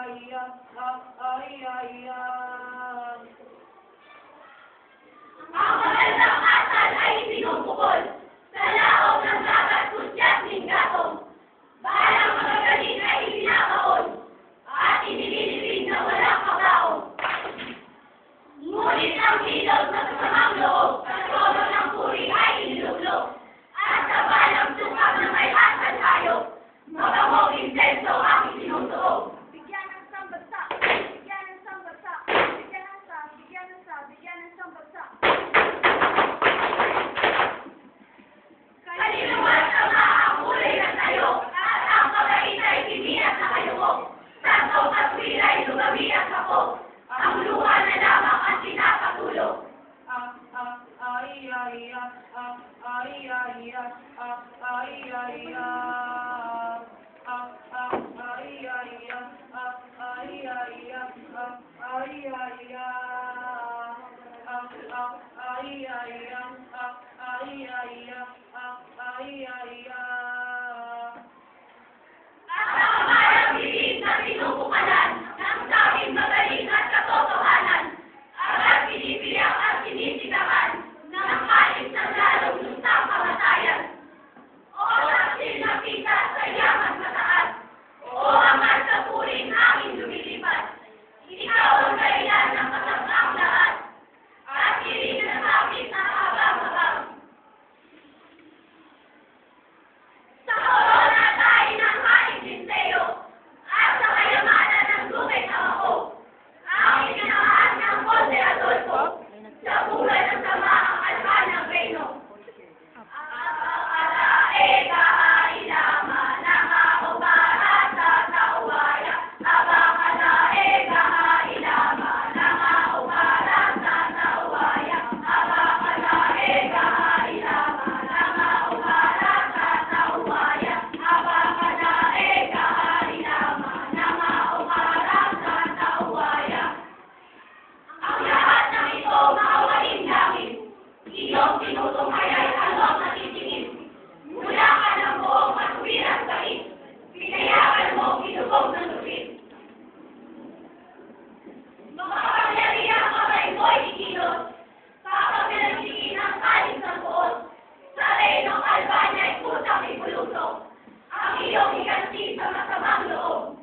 Ang magandang asal ay sinubukol sa laog ng dagat kusyat ng gatong. Balang magagaling ay ibinabaon at inililibig na walang kabaon. Ngunit ang hilot na kasamang loob sa trono ng puri ay inilublog. At sa balang sukab na may asal tayo, mabangong insenso ang isinusuog. Bigyan ng sambagsa, bigyan ng sambagsa, bigyan ng sa, bigyan ng sa, bigyan ng sambagsa. Kaliluwas ang ang kulay ng tayo, at ang pagkait ay timiyak na kayukok. Santong at wilay lugawi at kapok, ang luha na lamang ang sinapatulog. At ang kamarang bibig na pinupukalan ng sabing magaling at katotohanan, at pinipiyak at sinisitakan ng kalis ng lalong lutang kamatayan. O taksil na pita sa yaman mataas, o angat sa puring hangin lumilipat. Ikaw ang dahilan ng kasamang lahat, at hiling na sabit na habang-habang. Sa korona tayo ng haling linteo, at sa kayamanan ng lungay na ako, ang itinamahan ng Conde Adolfo, sa buhay ng sama ang alhan ng reino. Abakalae kahailama na maubara sa tauwaya. Abakalae kahailama na maubara sa tauwaya. Abakalae kahailama na maubara sa tauwaya. Abakalae kahailama na maubara sa tauwaya. Ang lahat ng ito makawaling langit, iyong tinutunghayan alok na titingin. Mula ka ng buong matuwirang sais, pinayakan mo ilubog ng lupit. Makapangyarihan kamay mo'y ikilos, kapag pinagsigin ang kalis ng buos, sa reynong Albanya'y putang ibulusok, ang iyong iganti sa masamang loob.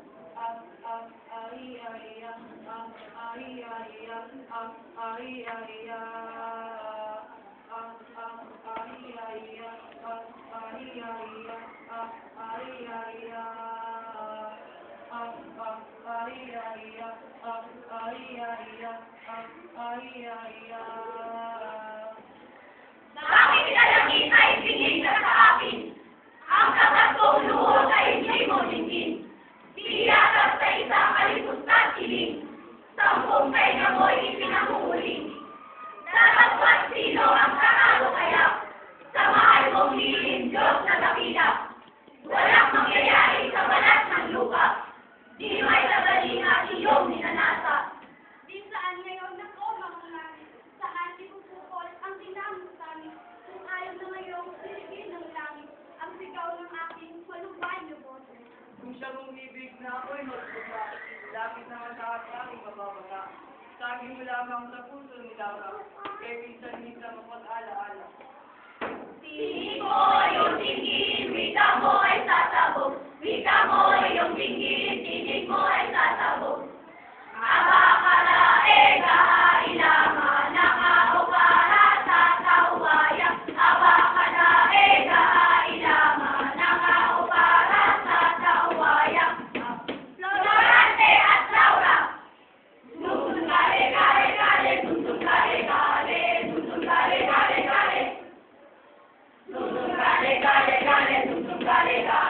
Bakit ilalagin ay tingin ka sa akin? Ang katatong luhod ay hindi mo lingin. Tiyatag sa isang kaliputan iling. Sampung tayo mo'y ipinahuhuling. Datapwat sino ang kakalo kaya? Sa mahal mong lilim, Diyos na dakila. Walang mangyayari sa balat ng lupa. Di may tagaling at iyong ninanasa. Di saan ngayon ako makulangin, saan ipupukol ang dinamusamin, kung ayaw na ngayong siligin ng langit, ang sigaw ng aking malubay na bote. Kung siya mong ibig na ako'y magbuka, lapit naman sa aking mababata. Saging mo lamang sa puso ni Laura, kaya minsan-minsan mapag-ala-ala. Tinig mo yung tingin, wika mo ay sasabog. Wika mo yung tingin, tinig mo ay sasabog. Abakalae kahailama na maubara sa tauwaya. Abakalae kahailama na maubara sa tauwaya. Florante at Laura. Dun kare kare kare, dun kare kare, dun kare kare kare. Dun kare kare kare, dun kare kare.